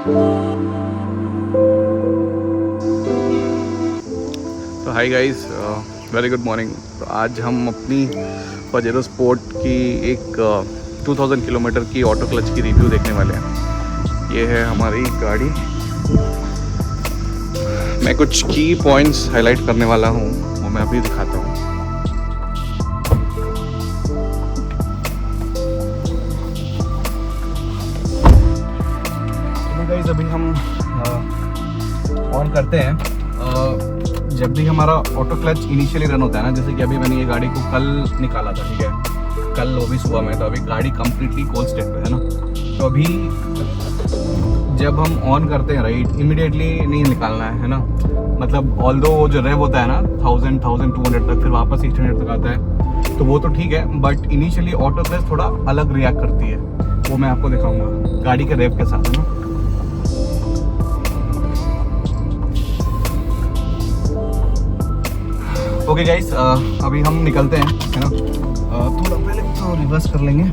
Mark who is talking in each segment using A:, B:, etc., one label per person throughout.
A: तो hi guys, very good morning. तो आज हम अपनी पजेरो स्पोर्ट की एक 2000 किलोमीटर की ऑटो क्लच की रिव्यू देखने वाले हैं। ये है हमारी गाड़ी। मैं कुछ की पॉइंट्स हाईलाइट करने वाला हूँ, वो मैं अभी दिखाता हूँ। तो गाइस अभी हम ऑन करते हैं। जब भी हमारा ऑटो क्लच इनिशियली रन होता है ना, जैसे कि अभी मैंने ये गाड़ी को कल निकाला था, ठीक है, कल वो भी सुबह में, तो अभी गाड़ी कंप्लीटली कोल्ड स्टेट पे है ना। तो अभी जब हम ऑन करते हैं राइट, इमीडिएटली नहीं निकालना है ना। मतलब ऑल्दो वो जो रेव होता है ना 1200 तक, फिर वापस 800 तक आता है, तो वो तो ठीक है, बट इनिशियली ऑटो क्लच थोड़ा अलग रिएक्ट करती है। वो मैं आपको दिखाऊंगा गाड़ी के रेव के साथ, है ना। ओके गाइस, अभी हम निकलते हैं, है ना। थोड़ा पहले तो रिवर्स कर लेंगे।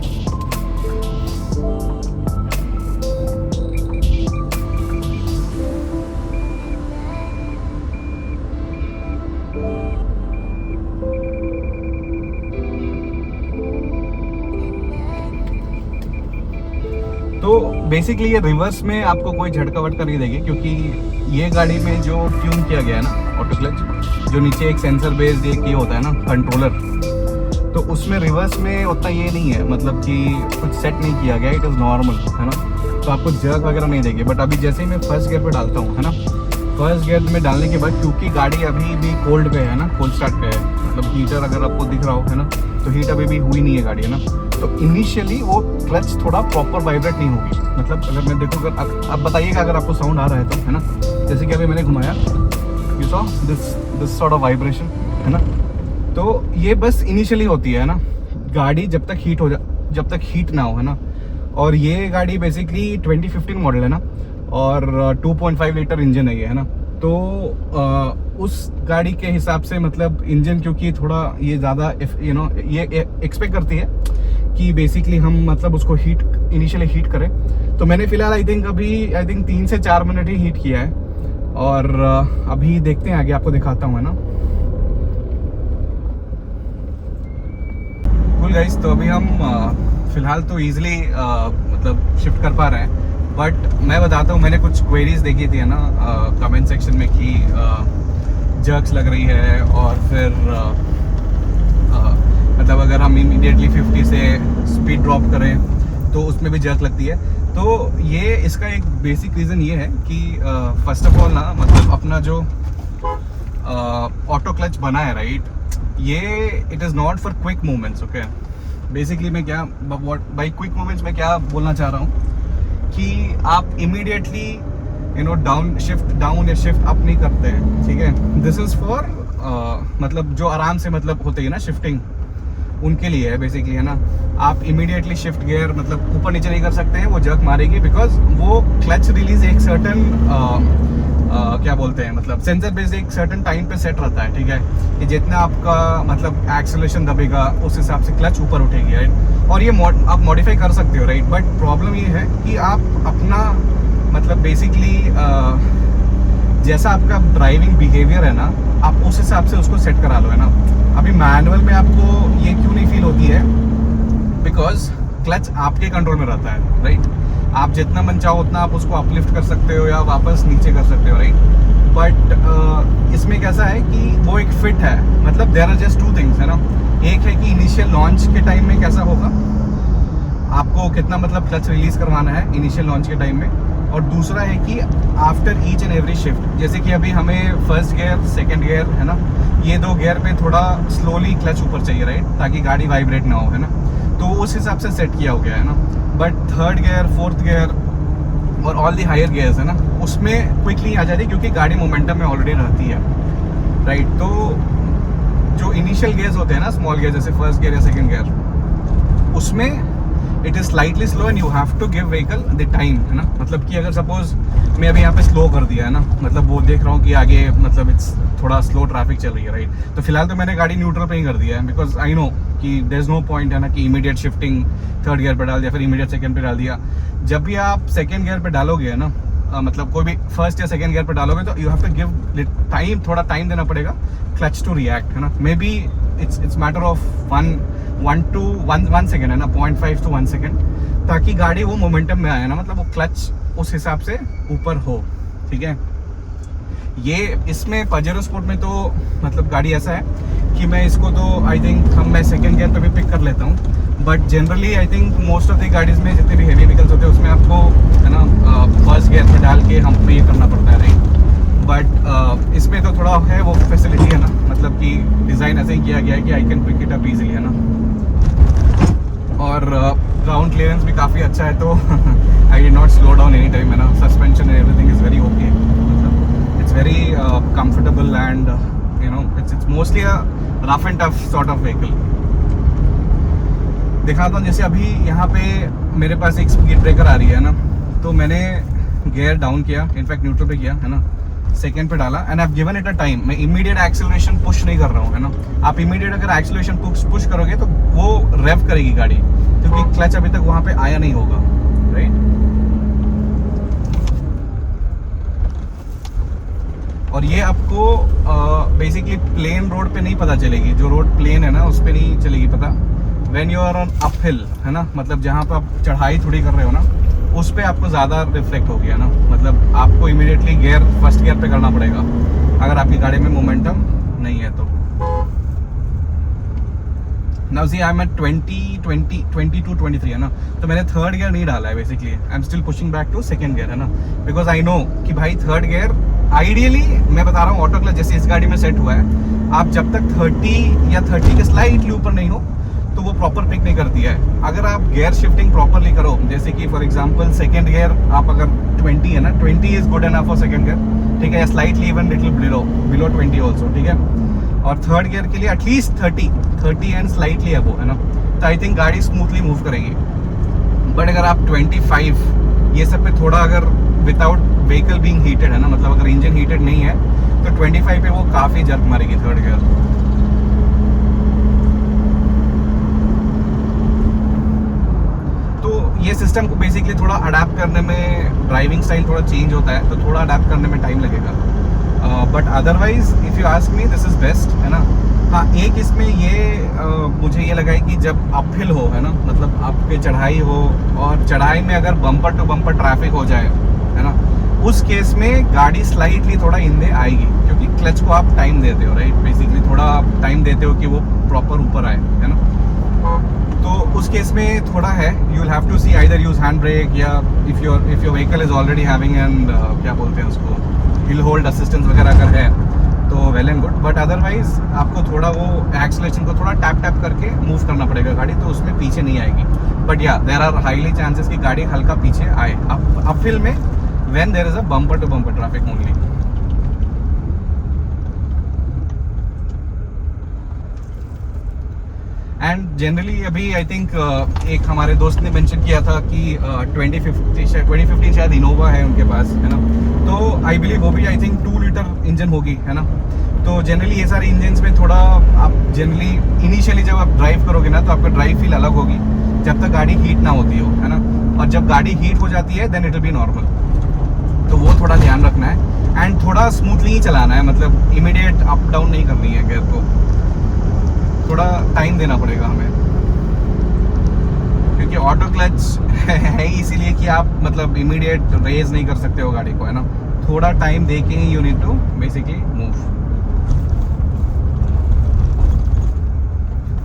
A: तो बेसिकली ये रिवर्स में आपको कोई झटका वटका नहीं देगी, क्योंकि ये गाड़ी में जो ट्यून किया गया है ना ऑटो क्लच, जो नीचे एक सेंसर बेस्ड एक ये होता है ना कंट्रोलर, तो उसमें रिवर्स में उतना ये नहीं है, मतलब कि कुछ सेट नहीं किया गया, इट इज़ नॉर्मल, है ना। तो आपको जर्क वगैरह नहीं देगी। बट अभी जैसे ही मैं फर्स्ट गियर पे डालता हूँ, है ना, फर्स्ट गियर में डालने के बाद, क्योंकि गाड़ी अभी भी कोल्ड पे है ना, कोल्ड स्टार्ट पे है, मतलब हीटर अगर आपको दिख रहा हो, है ना, तो हीट अभी भी हुई नहीं है गाड़ी, है ना। तो इनिशियली वो क्लच थोड़ा प्रॉपर वाइब्रेट नहीं होगी। मतलब अगर मैं देखूँ, अगर अब बताइएगा अगर आपको साउंड आ रहा है तो, है ना। जैसे कि अभी मैंने घुमाया, you saw this sort of vibration, है ना। तो ये बस इनिशियली होती है ना, गाड़ी जब तक हीट ना हो, है ना। और ये गाड़ी बेसिकली 2015 मॉडल है ना, और 2.5 लीटर इंजन है ये, है ना। तो उस गाड़ी के हिसाब से, मतलब इंजन क्योंकि थोड़ा ये ज़्यादा ये एक्सपेक्ट करती है कि बेसिकली हम मतलब उसको इनिशियली हीट करें। तो मैंने फिलहाल आई थिंक 3 से 4 मिनट ही हीट किया है, और अभी देखते हैं आगे, आपको दिखाता हूँ, है ना। कूल गाइस, तो अभी हम फिलहाल तो ईजिली मतलब शिफ्ट कर पा रहे हैं। बट मैं बताता हूँ, मैंने कुछ क्वेरीज देखी थी, है ना, कमेंट सेक्शन में, कि जर्क्स लग रही है, और फिर मतलब अगर हम इमीडिएटली 50 से स्पीड ड्रॉप करें तो उसमें भी जर्क लगती है। तो ये इसका एक बेसिक रीज़न ये है कि फर्स्ट ऑफ ऑल ना, मतलब अपना जो ऑटो क्लच बना है राइट, ये it is not for quick movements. Okay, basically मैं क्या बाई क्विक मूवमेंट्स में क्या बोलना चाह रहा हूँ कि आप इमीडिएटली डाउन या शिफ्ट अप नहीं करते हैं, ठीक है। दिस इज़ फॉर मतलब जो आराम से मतलब होती है ना शिफ्टिंग, उनके लिए है बेसिकली, है ना। आप इमीडिएटली शिफ्ट गियर मतलब ऊपर नीचे नहीं कर सकते हैं, वो जर्क मारेगी, बिकॉज वो क्लच रिलीज एक सर्टन क्या बोलते हैं, मतलब सेंसर बेस्ड एक सर्टन टाइम पे सेट रहता है, ठीक है, कि जितना आपका मतलब एक्सेलरेशन दबेगा उस हिसाब से क्लच ऊपर उठेगी, राइट। और ये आप मॉडिफाई कर सकते हो, राइट। बट प्रॉब्लम ये है कि आप अपना मतलब बेसिकली जैसा आपका ड्राइविंग बिहेवियर है ना, आप उस हिसाब से उसको सेट करा लो, है ना। अभी मैनुअल में आपको ये क्यों नहीं फील होती है, बिकॉज क्लच आपके कंट्रोल में रहता है, राइट। आप जितना मन चाहो उतना आप उसको अपलिफ्ट कर सकते हो या वापस नीचे कर सकते हो, राइट। बट इसमें कैसा है कि वो एक फिट है, मतलब there are just two things, है ना। एक है कि इनिशियल लॉन्च के टाइम में कैसा होगा, आपको कितना मतलब क्लच रिलीज करवाना है इनिशियल लॉन्च के टाइम में, और दूसरा है कि after each and every shift, जैसे कि अभी हमें फर्स्ट गियर सेकंड गियर, है ना, ये 2 गियर पे थोड़ा स्लोली क्लच ऊपर चाहिए, राइट, ताकि गाड़ी वाइब्रेट ना हो, है ना। तो उस हिसाब से सेट किया हो गया है ना। But third gear, fourth gear और ऑल दी हायर गियर्स, है ना, उसमें क्विकली आ जाती है, क्योंकि गाड़ी मोमेंटम में ऑलरेडी रहती है, राइट। तो जो इनिशियल गियर्स होते हैं ना, स्मॉल गियर जैसे फर्स्ट गियर या सेकंड गियर, उसमें it is slightly slow and you have to give vehicle the time, है ना। मतलब कि अगर सपोज मैं अभी यहाँ पे स्लो कर दिया है ना, मतलब वो देख रहा हूँ कि आगे मतलब इट्स थोड़ा स्लो ट्रैफिक चल रही है, राइट। तो फिलहाल तो मैंने गाड़ी न्यूट्रल पे ही कर दिया है, बिकॉज आई नो कि देयर इज नो पॉइंट, है ना, कि इमीडिएट शिफ्टिंग थर्ड गियर पे डाल दिया, फिर इमीडिएट सेकंड पे डाल दिया। जब भी आप सेकंड गियर पे डालोगे ना, मतलब कोई भी फर्स्ट या सेकंड गियर पे डालोगे तो you have to give time, थोड़ा टाइम देना पड़ेगा क्लच टू रिएक्ट, है ना। Maybe it's matter of 1 second, है ना, 0.5 to 1 सेकेंड, ताकि गाड़ी वो मोमेंटम में आए ना, मतलब वो क्लच उस हिसाब से ऊपर हो, ठीक है। ये इसमें पजेरो स्पोर्ट में तो मतलब गाड़ी ऐसा है कि मैं इसको तो आई थिंक मैं सेकेंड गियर पे भी पिक कर लेता हूँ, but generally I think most of the गाड़ीज में जितने भी हेवी व्हीकल्स होते हैं उसमें आपको, है ना, फर्स्ट गियर पे डाल के हम पे ये करना पड़ता है, राइट। बट इसमें तो थोड़ा है वो फैसिलिटी, है ना, मतलब कि डिज़ाइन ऐसे ही किया गया है कि I can pick it up easily, है ना। और ग्राउंड क्लियरेंस भी काफ़ी अच्छा है, तो I did not slow down any time, है ना। Suspension and everything is very okay, मतलब it's very comfortable and you know it's mostly a rough and tough sort of vehicle. दिखाता हूँ, जैसे अभी यहाँ पे मेरे पास एक स्पीड ब्रेकर आ रही है ना, तो मैंने गियर डाउन किया, इनफैक्ट न्यूट्रल पे किया, है ना, सेकेंड पे डाला and I have given it a time. मैं इमीडिएट एक्सेलरेशन पुश नहीं कर रहा हूँ, है ना। आप इमीडिएट अगर एक्सेलरेशन पुश करोगे तो वो रेव करेगी गाड़ी, क्योंकि क्लच अभी तक वहाँ पे आया नहीं होगा, राइट। और ये आपको बेसिकली प्लेन रोड पे नहीं पता चलेगी, जो रोड प्लेन है ना उस पर नहीं चलेगी पता। When you are on uphill, है ना, मतलब जहाँ पर आप चढ़ाई थोड़ी कर रहे हो ना, उस पर आपको ज़्यादा रिफ्लेक्ट हो गया ना, मतलब आपको इमीडिएटली गियर फर्स्ट गियर पे करना पड़ेगा अगर आपकी गाड़ी में मोमेंटम नहीं है तो। Now see I am at 22, 23, है ना, तो मैंने थर्ड गियर नहीं डाला है basically. I am still pushing back to second gear, है ना, बिकॉज आई नो कि भाई थर्ड गियर आइडियली, मैं बता रहा हूँ, ऑटो क्लच जैसे इस गाड़ी में सेट हुआ है, आप जब तक 30 या 30 के स्लाइटली ऊपर नहीं हो तो वो प्रॉपर पिक नहीं करती है। अगर आप गियर शिफ्टिंग प्रॉपरली करो, जैसे कि फॉर एग्जांपल सेकंड गियर आप अगर 20 है ना, 20 is good enough for second gear, ठीक है, slightly even little below 20 also, ठीक है। और थर्ड गियर के लिए एटलीस्ट 30 एंड स्लाइटली है वो, है ना, तो आई थिंक गाड़ी स्मूथली मूव करेगी। बट अगर आप 25 ये सब पे थोड़ा अगर विदाउट व्हीकल बीइंग हीटेड, है ना, मतलब अगर इंजन हीटेड नहीं है तो 25 पे वो काफ़ी जर्क मारेगी थर्ड गियर। ये सिस्टम को बेसिकली थोड़ा अडेप्ट करने में, ड्राइविंग स्टाइल थोड़ा चेंज होता है तो थोड़ा अडेप्ट करने में टाइम लगेगा, but otherwise if you ask me this is best, है ना। हाँ, एक इसमें ये मुझे ये लगा है कि जब अपहिल हो, है ना, मतलब आप पे चढ़ाई हो और चढ़ाई में अगर बम्पर टू बम्पर ट्रैफिक हो जाए, है ना, उस केस में गाड़ी स्लाइटली थोड़ा इंदे आएगी, क्योंकि क्लच को आप टाइम देते हो, राइट, बेसिकली थोड़ा टाइम देते हो कि वो प्रॉपर ऊपर आए, है ना। तो उस केस में थोड़ा है, you will have to see either use hand brake, या if your vehicle is already having and क्या बोलते हैं उसको, हिल होल्ड असिस्टेंस वगैरह अगर है तो well and good, but otherwise आपको थोड़ा वो एक्सेलरेशन को थोड़ा टैप करके मूव करना पड़ेगा गाड़ी, तो उसमें पीछे नहीं आएगी। बट या देयर आर हाईली चांसेस कि गाड़ी हल्का पीछे आए अपहिल में, when there is a bumper to bumper traffic only. And generally अभी आई थिंक एक हमारे दोस्त ने मेंशन किया था कि 2015 शायद इनोवा है उनके पास, है ना, तो आई बिलीव वो भी आई थिंक 2 लीटर इंजन होगी, है ना। तो जनरली ये सारे इंजन्स में थोड़ा आप जनरली इनिशियली जब आप ड्राइव करोगे ना तो आपका ड्राइव फील अलग होगी जब तक गाड़ी हीट ना होती हो, है ना, और जब गाड़ी हीट हो जाती है then it will be normal. तो वो थोड़ा ध्यान रखना है एंड थोड़ा स्मूथली ही चलाना है, मतलब इमीडिएट अप डाउन नहीं करनी है गियर को, थोड़ा टाइम देना पड़ेगा हमें, क्योंकि ऑटो क्लच है इसीलिए कि आप मतलब इमीडिएट रेज नहीं कर सकते हो गाड़ी को, है ना, थोड़ा टाइम देके ही you need to basically move.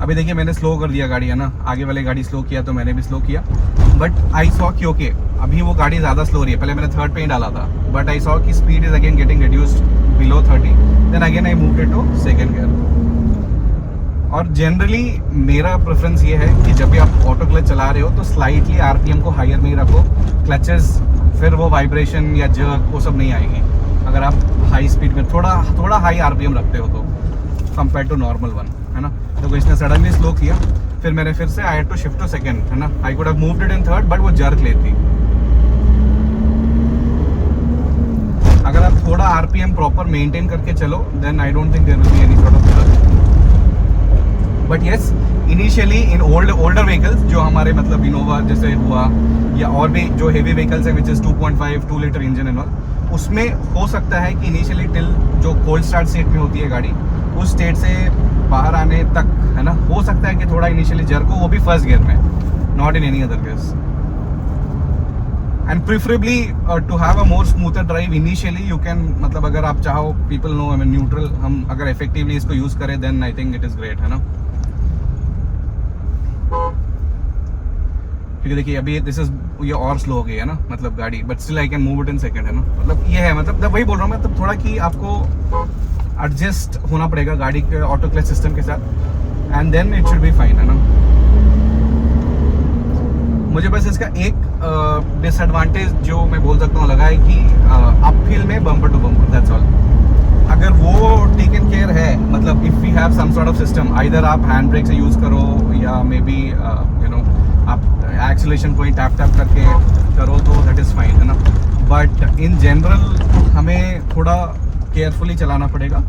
A: अभी देखिए मैंने स्लो कर दिया गाड़ी, है ना, आगे वाले गाड़ी स्लो किया तो मैंने भी स्लो किया, बट आई सॉ कि ओके अभी वो गाड़ी ज़्यादा स्लो रही है, पहले मैंने थर्ड पे ही डाला था, बट आई सॉ कि speed is again getting reduced below 30, then again I moved it to second gear. और जनरली मेरा प्रेफरेंस ये है कि जब भी आप ऑटो क्लच चला रहे हो तो स्लाइटली आरपीएम को हायर नहीं रखो, क्लचेस फिर वो वाइब्रेशन या जर्क वो सब नहीं आएगी अगर आप हाई स्पीड में थोड़ा हाई आरपीएम रखते हो तो कंपेयर टू नॉर्मल वन, है ना। तो इसने सडनली स्लो किया, फिर मैंने फिर से I had to shift to second, है ना, I could have moved it in third but वो जर्क लेती। अगर आप थोड़ा आरपीएम प्रॉपर मेंटेन करके चलो then I don't think there will be any sort of jerk. But yes initially in older vehicles जो हमारे मतलब इनोवा जैसे हुआ या और भी जो हेवी व्हीकल्स है which is 2.5 2 litre engine and all, उसमें हो सकता है कि इनिशियली टिल जो कोल्ड स्टार्ट स्टेट में होती है गाड़ी उस स्टेट से बाहर आने तक है ना, हो सकता है कि थोड़ा इनिशियली जर्क हो, वो भी फर्स्ट गियर में, not in any other case. And preferably to have a more smoother drive initially you can, मतलब अगर आप चाहो, people know I mean neutral, हम अगर इफेक्टिवली इसको यूज करें then I think it is great, है ना. क्योंकि देखिए अभी दिस इज ये और स्लो हो गई है ना मतलब गाड़ी, but still I can move it in second, है ना. मतलब ये है, मतलब वही बोल रहा हूँ मैं, तब थोड़ा कि आपको एडजस्ट होना पड़ेगा गाड़ी के ऑटो क्लच सिस्टम के साथ and then it should be fine, है ना. मुझे बस इसका एक डिसएडवांटेज जो मैं बोल सकता हूँ लगा है कि अपहिल में bumper to bumper, that's all. अगर वो टेकन केयर है, मतलब if we have some sort of system, either आप हैंड ब्रेक से यूज करो या मे बी यू नो आप एक्सीलरेशन को ही टैप करके करो तो दैट इज फाइन, है ना. बट इन जनरल हमें थोड़ा केयरफुली चलाना पड़ेगा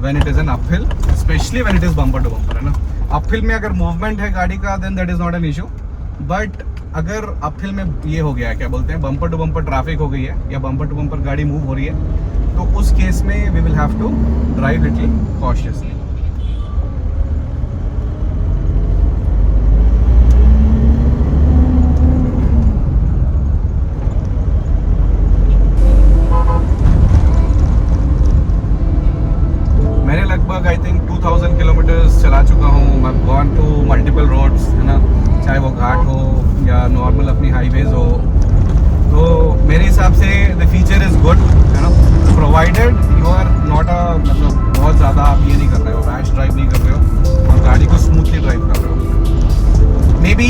A: when it is an uphill, specially when it is bumper to bumper, है ना. अपहिल में अगर मूवमेंट है गाड़ी का then that is not an issue, but अगर अपहिल में ये हो गया है, क्या बोलते हैं, बम्पर टू बम्पर ट्रैफिक हो गई है या बम्पर टू बम्पर गाड़ी मूव हो रही है, तो उस केस में we will have to drive little cautiously. मैंने लगभग आई थिंक 2000 किलोमीटर्स चला चुका हूँ. I have gone to multiple roads, है ना, चाहे वो घाट हो या नॉर्मल अपनी हाईवेज हो. तो मेरे हिसाब से द फीचर इज़ गुड, है ना, provided you are not a, मतलब बहुत ज़्यादा आप ये नहीं कर रहे हो, रैश ड्राइव नहीं कर रहे हो और गाड़ी को स्मूथली ड्राइव कर रहे हो. मे बी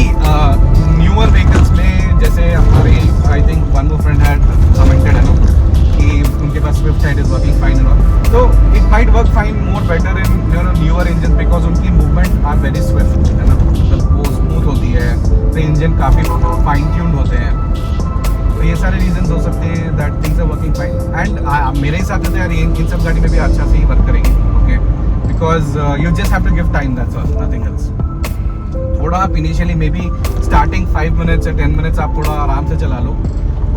A: न्यूअर व्हीकल्स में जैसे हमारे I think one more friend had commented, है ना, कि उनके पास स्विफ्ट है, it is working fine and all, तो it might work fine more better in newer engine because उनकी मूवमेंट आर वेरी स्विफ्ट, है ना, मतलब वो स्मूथ होती है, तो इंजन काफ़ी फाइन ट्यून्ड होते हैं. तो ये सारे रीजंस हो सकते हैं that things are working fine. And मेरे हिसाब से तो यार इन सब गाड़ी में भी अच्छा से ही वर्क करेंगे, okay, because you just have to give time, that's all, nothing else. थोड़ा आप initially maybe starting 5 minutes या 10 मिनट्स आप थोड़ा आराम से चला लो,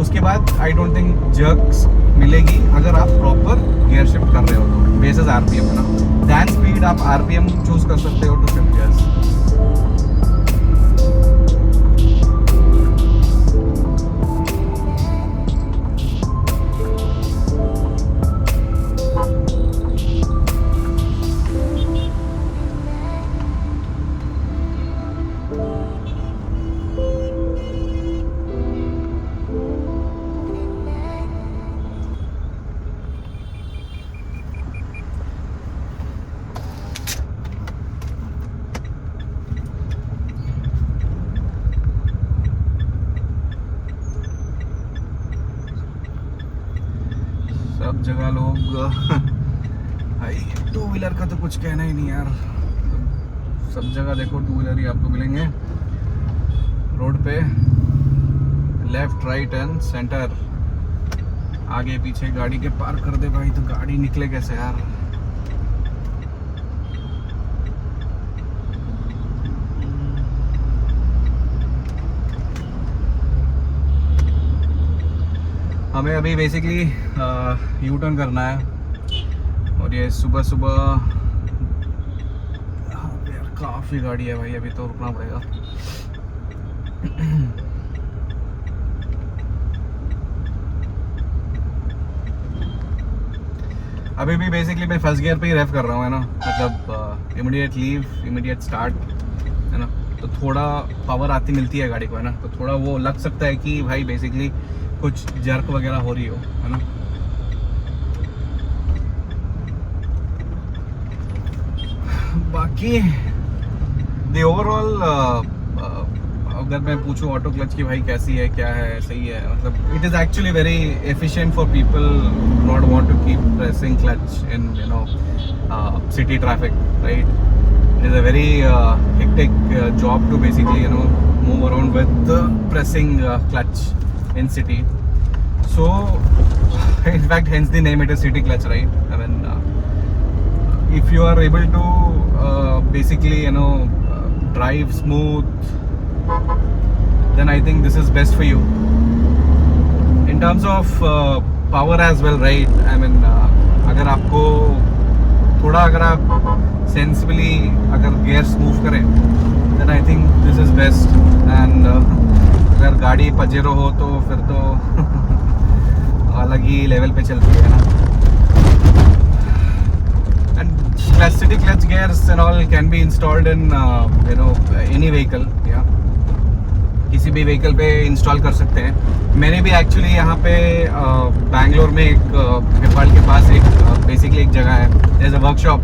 A: उसके बाद आई डोंट थिंक जर्क्स मिलेगी अगर आप प्रॉपर गियर शिफ्ट कर रहे हो तो, बेसिस आरपीएम, है ना. दैन स्पीड आप आरपीएम चूज कर सकते हो टू शिफ्ट गियर्स. सब जगह लोग भाई टू व्हीलर का तो कुछ कहना ही नहीं यार, सब जगह देखो टू व्हीलर ही आपको मिलेंगे रोड पे, लेफ्ट राइट एंड सेंटर. आगे पीछे गाड़ी के पार्क कर दे भाई तो गाड़ी निकले कैसे यार. हमें अभी बेसिकली यू टर्न करना है और ये सुबह सुबह यार काफ़ी गाड़ी है भाई, अभी तो रुकना पड़ेगा. अभी भी बेसिकली मैं फर्स्ट गियर पे ही रेफ कर रहा हूँ, है ना, मतलब इमीडिएट लीव इमीडिएट स्टार्ट, है ना, तो थोड़ा पावर आती मिलती है गाड़ी को, है ना, तो थोड़ा वो लग सकता है कि भाई बेसिकली कुछ जर्क वगैरह हो रही हो, है ना. बाकी द ओवरऑल अगर मैं पूछूं ऑटो क्लच की भाई कैसी है, क्या है, सही है, मतलब it is actually very efficient for people not want to keep pressing clutch in you know city traffic, right. It is a very hectic job to basically you know move around with pressing clutch in city, so in fact hence the name, it is city clutch, right. I mean if you are able to basically drive smooth, then I think this is best for you. In terms of power as well, right? I mean, अगर आपको थोड़ा अगर आप sensibly अगर gears move करें, then I think this is best. And अगर गाड़ी Pajero हो तो फिर तो अलग ही लेवल पे चलती है ना. And city clutch gears and all can be installed in any vehicle. Yeah, किसी भी व्हीकल पे इंस्टॉल कर सकते हैं. मैंने भी एक्चुअली यहाँ पे बैंगलोर में एक नेपाल के पास एक बेसिकली एक जगह है, एज अ वर्कशॉप,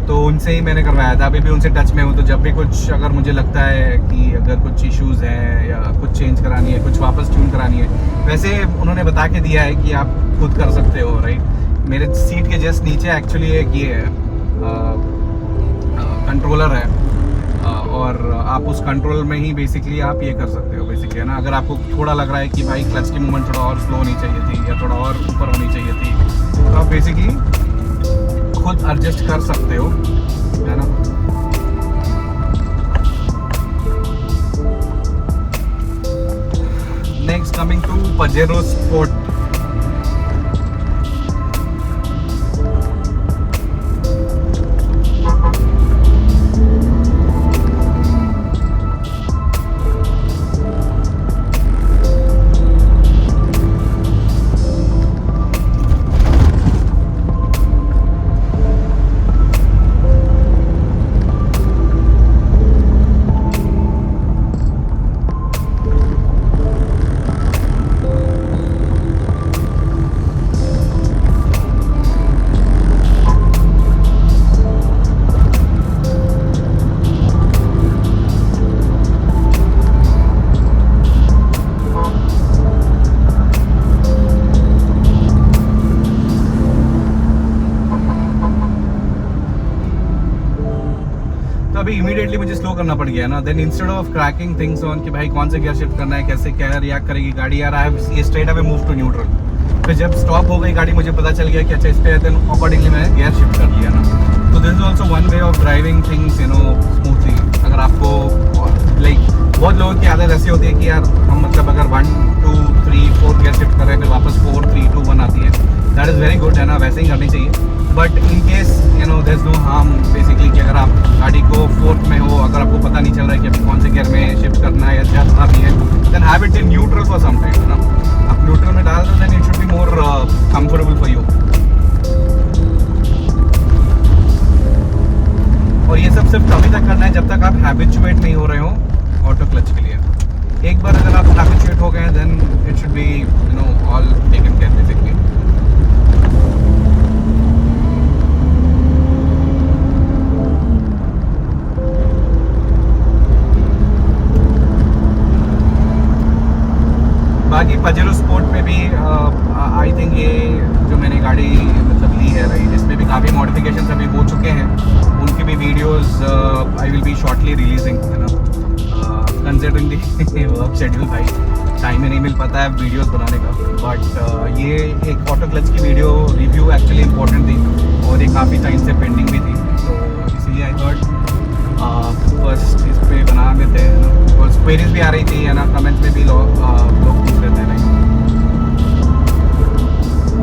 A: तो उनसे ही मैंने करवाया था. अभी भी उनसे टच में हूँ, तो जब भी कुछ अगर मुझे लगता है कि अगर कुछ इश्यूज़ हैं या कुछ चेंज करानी है, कुछ वापस ट्यून करानी है, वैसे उन्होंने बता के दिया है कि आप खुद कर सकते हो. राइट, मेरे सीट के जस्ट नीचे एक्चुअली एक ये है कंट्रोलर है, और आप उस कंट्रोल में ही बेसिकली आप ये कर सकते हो बेसिकली, है ना. अगर आपको थोड़ा लग रहा है कि भाई क्लच की मूवमेंट थोड़ा और स्लो होनी चाहिए थी या थोड़ा और ऊपर होनी चाहिए थी, तो आप बेसिकली खुद एडजस्ट कर सकते हो, है ना. Next coming to Pajero sport. अभी इमीडिएटली मुझे स्लो करना पड़ गया ना. Then instead of cracking things on कि भाई कौन से गियर शिफ्ट करना है, कैसे क्या रिएक्ट करेगी गाड़ी, यार I have straight away move to neutral. फिर जब स्टॉप हो गई गाड़ी, मुझे पता चल गया कि अच्छा इस पे है, देन अकॉर्डिंगली मैंने गियर शिफ्ट कर लिया ना. तो this is also one way of driving things smoothly. अगर आपको लाइक बहुत लोगों की आदत ऐसी होती है कि यार हम मतलब अगर 1 2 3 4 गियर शिफ्ट कर रहे हैं, फिर वापस 4 3 2 1 आती है. दैट इज़ वेरी गुड, है ना, वैसे ही करनी चाहिए. But in case there is no harm basically कि अगर आप गाड़ी को फोर्थ में हो, अगर आपको पता नहीं चल रहा है कि अभी कौन से गियर में शिफ्ट करना है या क्या भी है, then have it in neutral for some time, है ना. आप न्यूट्रल में डाल दो, then it should be more comfortable for you. और ये सब सिर्फ तभी तक करना है जब तक आप हैबिचुएट नहीं हो रहे हो ऑटो क्लच के लिए. एक बार अगर आप हैबिचुएट हो गए, then it should be all taken care basically. बाकी पजेरो स्पोर्ट में भी आई थिंक ये जो मैंने गाड़ी मतलब ली है, राइट, इसमें भी काफ़ी मॉडिफिकेशंस अभी हो चुके हैं. उनकी भी videos I will be shortly releasing, है ना. कंसिडरिंग दी वर्क शेड्यूल, भाई टाइम ही नहीं मिल पाता है वीडियोस बनाने का. बट ये एक ऑटो क्लच की वीडियो रिव्यू एक्चुअली इम्पोर्टेंट थी, और ये काफ़ी टाइम से पेंडिंग भी थी, तो इसीलिए आई थॉट फर्स्ट इस पर बना देते हैं ना. और क्वेरीज भी आ रही थी, है ना, कमेंट्स में भी लोग पूछ रहे थे.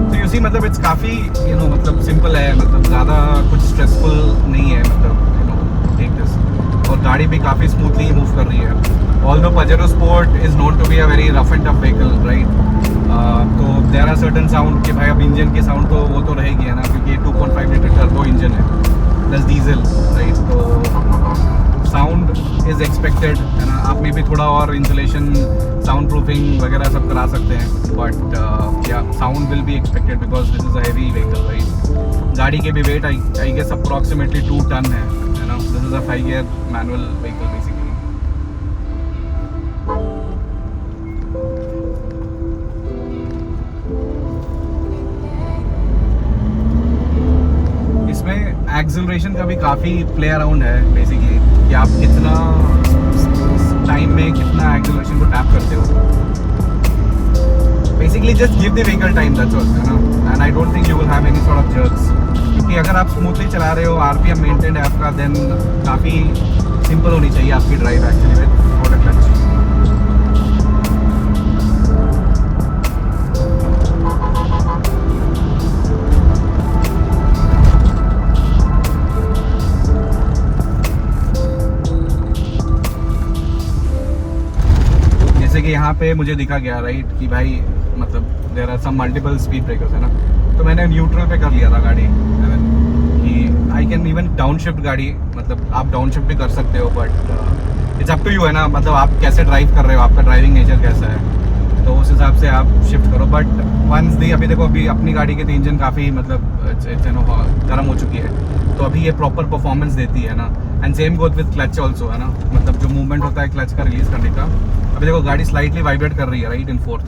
A: तो यू सी मतलब इट्स काफ़ी मतलब सिंपल है, मतलब ज़्यादा कुछ स्ट्रेसफुल नहीं है, मतलब टेक दिस. और गाड़ी भी काफ़ी स्मूथली मूव कर रही है. Although Pajero sport is known to be a very rough and tough vehicle, right. तो देयर आर सर्टन साउंड कि भाई अब इंजन की साउंड तो वो तो रहेगी, है ना, क्योंकि 2.5 लीटर टर्बो इंजन है प्लस डीजल, राइट. तो साउंड इज़ एक्सपेक्टेड, है ना. आप में भी थोड़ा और इंसुलेशन, साउंड प्रूफिंग वगैरह सब करा सकते हैं, बट या sound will be expected because this is a heavy vehicle, right. गाड़ी के भी weight I guess approximately 2 ton है ना. This is a 5 gear manual vehicle basically. Acceleration का भी काफ़ी प्ले अराउंड है बेसिकली, कि आप कितना टाइम में कितना एक्सेलरेशन को टैप करते हो. Basically just give the vehicle time, that's all, है ना. And I don't think you will have any sort of jerks. कि अगर आप स्मूथली चला रहे हो, आरपीएम मेंटेन है आपका, देन काफ़ी सिंपल होनी चाहिए आपकी drive actually with auto clutch. जैसे कि यहाँ पे मुझे दिखा गया राइट कि भाई मतलब there are some multiple speed breakers है ना, तो मैंने न्यूट्रल पे कर लिया था गाड़ी कि I can even down shift गाड़ी, मतलब आप डाउन शिफ्ट भी कर सकते हो, but it's up to you है ना, मतलब आप कैसे ड्राइव कर रहे हो, आपका ड्राइविंग नेचर कैसा है, तो उस हिसाब से आप शिफ्ट करो। बट वंस दी अभी देखो, अभी अपनी गाड़ी के इंजन काफ़ी मतलब गर्म हो चुकी है, तो अभी ये प्रॉपर परफॉर्मेंस देती है ना। And same Goth with clutch also है ना, मतलब जो मूवमेंट होता है क्लच का रिलीज करने का। अभी देखो गाड़ी स्लाइटली वाइब्रेट कर रही है right in fourth,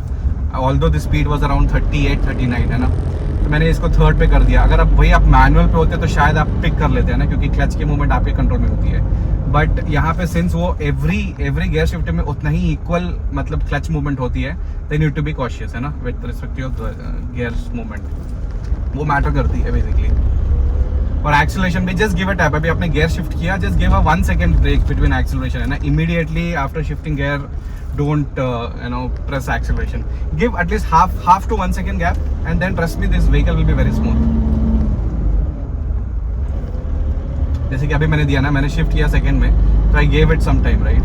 A: although the speed was around 38-39 है ना, तो मैंने इसको थर्ड पे कर दिया। अगर आप मैनुअल पे होते तो शायद आप पिक कर लेते हैं ना, क्योंकि क्लच की मूवमेंट आपके कंट्रोल में होती है। बट यहाँ पे सिंस वो एवरी गियर शिफ्ट में उतना ही इक्वल मतलब क्लच मूवमेंट होती है, then you to be cautious है ना with respect to gear movement, वो मैटर करती है बेसिकली। और एक्सेलरेशन भी जस्ट गिव अ टैप, अभी आपने गियर शिफ्ट किया, just give a 1 second break between acceleration है ना, immediately after shifting gear don't press acceleration, give at least half to 1 second gap, and then trust me this vehicle will be very smooth. जैसे कि अभी मैंने दिया ना, मैंने shift किया सेकंड में, तो I gave it some time right.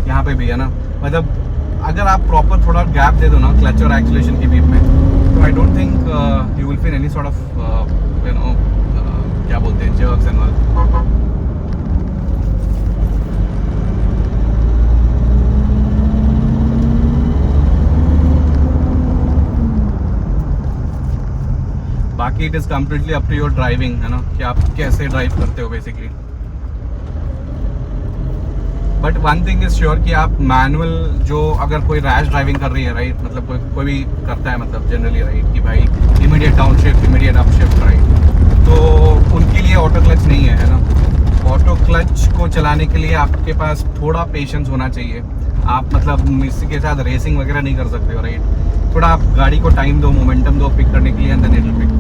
A: यहाँ पे भी है ना, मतलब अगर आप प्रॉपर थोड़ा गैप दे दो ना क्लच और एक्सेलरेशन के बीच में, तो I don't think you will feel any sort of क्या बोलते हैं जर्क्स एंड ऑल। बाकी it is completely up to your driving है ना, कि आप कैसे ड्राइव करते हो basically. But one thing is sure कि आप मैनुअल जो अगर कोई रैश ड्राइविंग कर रही है राइट, मतलब कोई भी करता है मतलब जनरली राइट कि भाई immediate down shift, immediate up shift right, तो उनके लिए ऑटो क्लच नहीं है ना। ऑटो क्लच को चलाने के लिए आपके पास थोड़ा पेशेंस होना चाहिए। आप मतलब इसी के साथ रेसिंग वगैरह नहीं कर सकते हो राइट, थोड़ा आप गाड़ी को टाइम दो, मोमेंटम दो पिक करने के लिए, and then it will pick.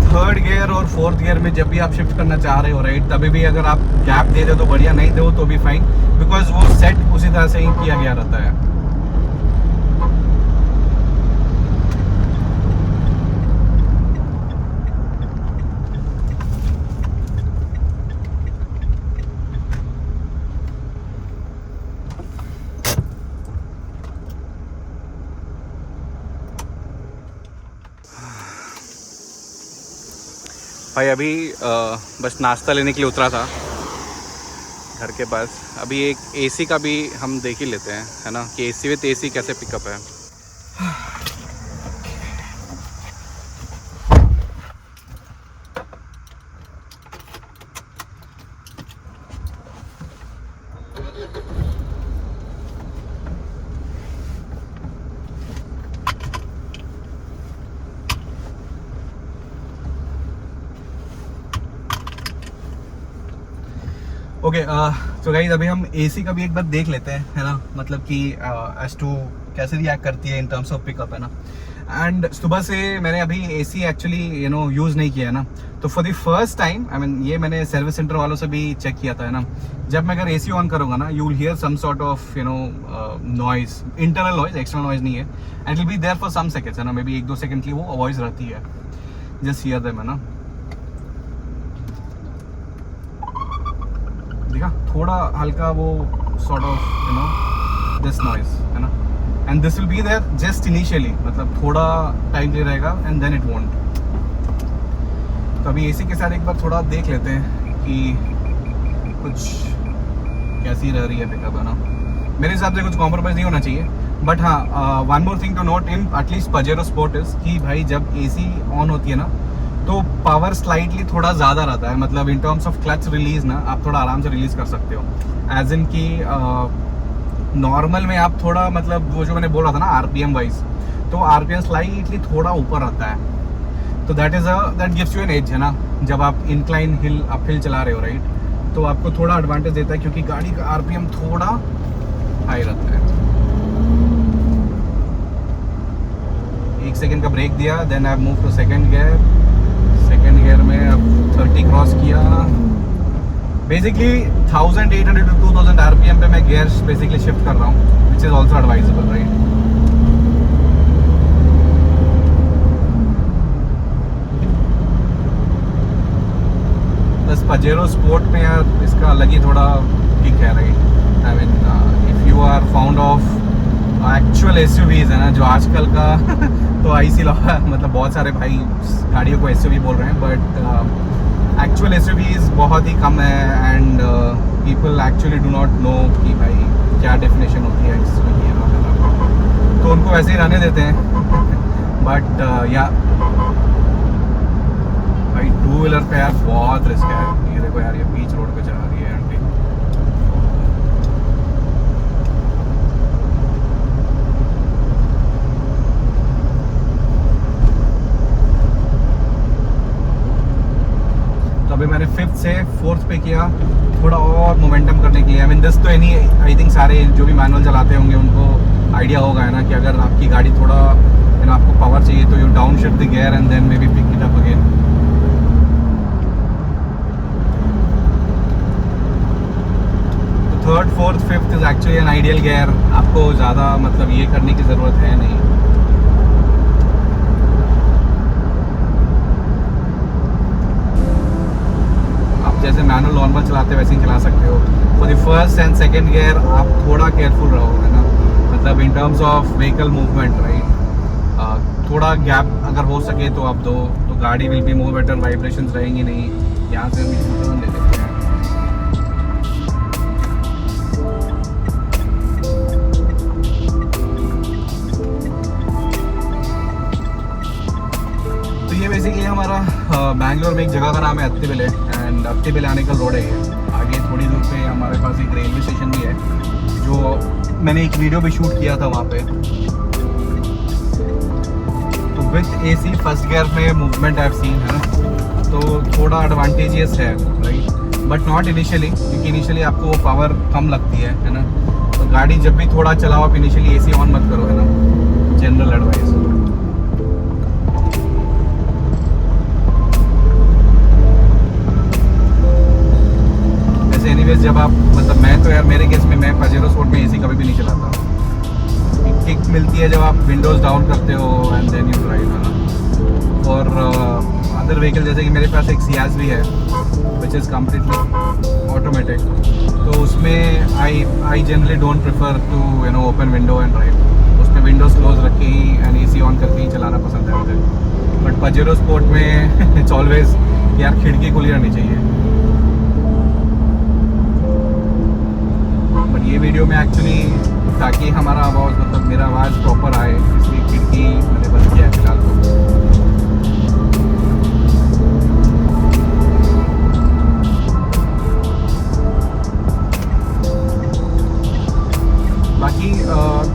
A: Third gear और फोर्थ गियर में जब भी आप शिफ्ट करना चाह रहे हो राइट, तभी भी अगर आप गैप दे दो तो बढ़िया, नहीं दो तो भी फाइन, बिकॉज वो सेट उसी तरह से ही किया गया रहता है। भाई अभी बस नाश्ता लेने के लिए उतरा था घर के पास। अभी एक एसी का भी हम देख ही लेते हैं है ना, कि एसी विद एसी कैसे पिकअप है। ओके तो गाइस अभी हम एसी का भी एक बार देख लेते हैं है ना, मतलब कि एज टू कैसे रिएक्ट करती है इन टर्म्स ऑफ पिकअप है ना। एंड सुबह से मैंने अभी एसी एक्चुअली यूज़ नहीं किया है ना, तो for the first time I mean ये मैंने सर्विस सेंटर वालों से भी चेक किया था है ना, जब मैं अगर एसी ऑन करूँगा ना, you will hear some sort of noise, internal noise, external noise नहीं है, and will be there for some seconds है ना, मे बी 1-2 सेकंड की वो वॉइस रहती है, जस्ट हियर देम है ना। देखा थोड़ा हल्का वो सॉर्ट ऑफ दिस नॉइज है ना, and this will be there just initially, मतलब थोड़ा टाइम ले रहेगा एंड देन इट वोंट। तो अभी एसी के साथ एक बार थोड़ा देख लेते हैं कि कुछ कैसी रह रही है पिकअप है ना। मेरे हिसाब से कुछ कॉम्प्रोमाइज़ नहीं होना चाहिए, बट हाँ one more thing to note in at least Pajero Sport is कि भाई जब एसी ऑन होती है ना, तो पावर स्लाइटली थोड़ा ज़्यादा रहता है, मतलब इन टर्म्स ऑफ क्लच रिलीज ना आप थोड़ा आराम से रिलीज कर सकते हो, एज इन की नॉर्मल में आप थोड़ा, मतलब वो जो मैंने बोला था ना आरपीएम वाइज, तो आरपीएम स्लाइटली थोड़ा ऊपर रहता है, तो that gives you an edge, है ना, जब आप इंक्लाइन हिल अपहिल चला रहे हो, राइट, तो आपको थोड़ा एडवांटेज देता है क्योंकि गाड़ी का आरपीएम थोड़ा हाई रहता है। 1 सेकेंड का ब्रेक दिया, then I move to second gear में अब 30 क्रॉस किया। बेसिकली 1800 to 2000 आरपीएम पे मैं गियर बेसिकली शिफ्ट कर रहा हूँ, which is also advisable, right. बस पजेरो स्पोर्ट में यार इसका अलग ही थोड़ा किक है, right. I mean if you are fond of actual SUVs, है ना, जो आजकल का तो आईसी मतलब बहुत सारे भाई गाड़ियों को एसयूवी बोल रहे हैं, बट एक्चुअल एसयूवीज बहुत ही कम है, and people actually do not know कि भाई क्या डेफिनेशन होती है एसयूवी, तो उनको वैसे ही रहने देते हैं। बट या भाई टू व्हीलर पे यार बहुत रिस्क है। ये देखो यार, ये बीच रोड पे चला रही है आंटी। तो अभी मैंने 5th से 4th पे किया, थोड़ा और मोमेंटम करने के लिए। आई मीन दिस तो एनी आई थिंक सारे जो भी मैनुअल चलाते होंगे उनको आइडिया होगा, है ना, कि अगर आपकी गाड़ी थोड़ा, है ना, आपको पावर चाहिए तो you down shift the gear and then may be pick it up again. तो 3rd 4th 5th इज एक्चुअली एन आइडियल गियर, आपको ज़्यादा मतलब ये करने की ज़रूरत है नहीं। जैसे मैनुअल नॉर्मल चलाते वैसे ही चला सकते हो। For the first and second gear आप थोड़ा केयरफुल रहो, है ना, मतलब इन terms of vehicle movement, right. थोड़ा गैप अगर हो सके तो आप दो, तो गाड़ी will be more better, vibrations रहेंगी नहीं। यहाँ से हम टर्न ले लेते हैं। तो ये बेसिकली हमारा बैंगलोर में एक जगह का नाम है अत्तेबेले, एंड अत्तेबेले आने का रोड है ये। आगे थोड़ी दूर पे हमारे पास एक रेलवे स्टेशन भी है, जो मैंने एक वीडियो भी शूट किया था वहाँ पे। तो विथ एसी फर्स्ट गियर में मूवमेंट आई हैव सीन, है ना, तो थोड़ा एडवांटेजियस है, राइट, बट नॉट इनिशियली, क्योंकि इनिशियली आपको पावर कम लगती है ना। तो गाड़ी जब भी थोड़ा चलाओ आप इनिशियली एसी ऑन मत करो, है ना, जनरल एडवाइस। एनीवेज जब आप, मतलब मैं तो यार मेरे केस में मैं पजेरो स्पोर्ट में एसी कभी भी नहीं चलाता। एक किक मिलती है जब आप विंडोज डाउन करते हो एंड देन यू ड्राइव, है ना। और अदर व्हीकल जैसे कि मेरे पास एक सियाज भी है विच इज़ कम्प्लीटली ऑटोमेटिक, तो उसमें I generally don't prefer to, you know, open window and drive. उसमें विंडोज क्लोज रख के ही एंड एसी ऑन करके ही चलाना पसंद है मुझे। बट पजेरो स्पोर्ट में इट्स ऑलवेज यार खिड़की खुली रहनी चाहिए। ये वीडियो में एक्चुअली ताकि हमारा आवाज़, मतलब मेरा आवाज़ प्रॉपर आए, इसलिए खिड़की मैंने बंद किया है फिलहाल तो। बाकी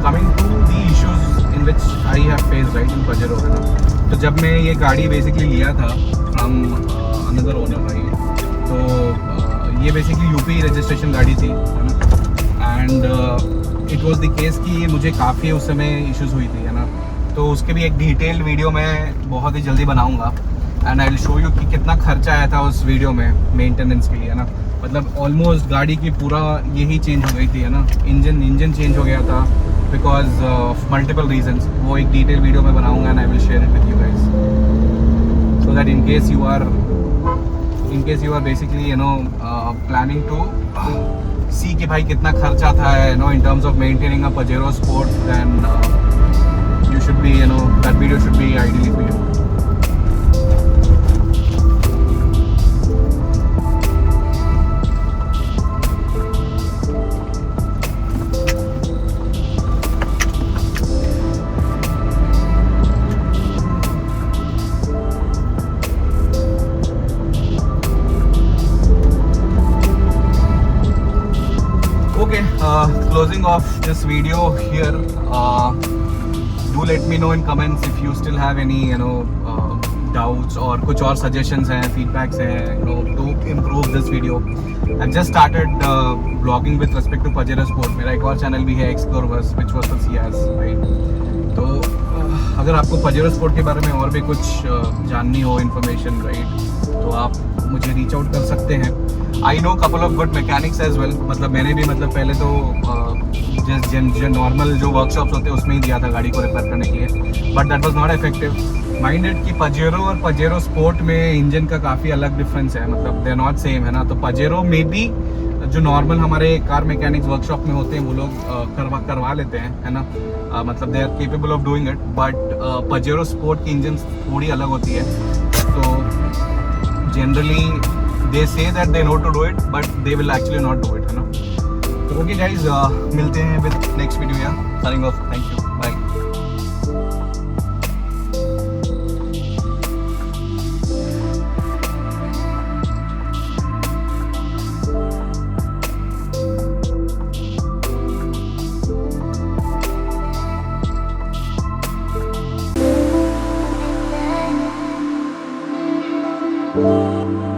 A: coming to the issues in which I have faced, right, in Pajero, है ना। तो जब मैं ये गाड़ी बेसिकली लिया था फ्रॉम अनदर ओनर, राइट, तो ये बेसिकली यूपी रजिस्ट्रेशन गाड़ी थी, है ना, and it was the case कि मुझे काफ़ी उस समय इश्यूज़ हुई थी, है ना। तो उसके भी एक डिटेल्ड वीडियो मैं बहुत ही जल्दी बनाऊंगा, and I will show you कि कितना खर्चा आया था उस वीडियो में मेंटेनेंस के लिए, है ना। मतलब ऑलमोस्ट गाड़ी की पूरा यही चेंज हो गई थी, है ना, इंजन चेंज हो गया था बिकॉज ऑफ मल्टीपल रीजंस। वो एक डिटेल वीडियो में बनाऊंगा and I will share it with you guys, so that in case you are basically, you know, planning to see कि भाई कितना खर्चा था, है नो, in terms of maintaining a Pajero Sport, then you should be, you know, that video should be ideally for you. closing of this video here. Do let me know in comments if you still have any doubts or कुछ और suggestions हैं, feedbacks हैं, to improve this video. I've just started vlogging with respect to Pajero Sport. मेरा एक और channel भी है Explore Bus, which was for Ciaz, right? तो अगर आपको Pajero Sport के बारे में और भी कुछ जाननी हो information, right, तो आप मुझे reach out कर सकते हैं. I know couple of good mechanics as well. मतलब मैंने भी पहले तो जो नॉर्मल जो वर्कशॉप्स होते हैं उसमें ही दिया था गाड़ी को रिपेयर करने के लिए, but that was not effective. Minded कि पजेरो और पजेरो स्पोर्ट में इंजन का काफ़ी अलग डिफरेंस है, मतलब दे आर नॉट सेम, है ना. तो पजेरो में भी जो नॉर्मल हमारे कार मैकेनिक्स वर्कशॉप में होते हैं वो लोग करवा लेते हैं, है ना. मतलब they are capable of doing it, but Pajero Sport की इंजन थोड़ी अलग होती है. तो generally they say that they know to do it, but they will actually not do it, है ना. तो ओके गाइज, मिलते हैं with next video. Yeah signing off. Thank you, bye.
B: Thank you.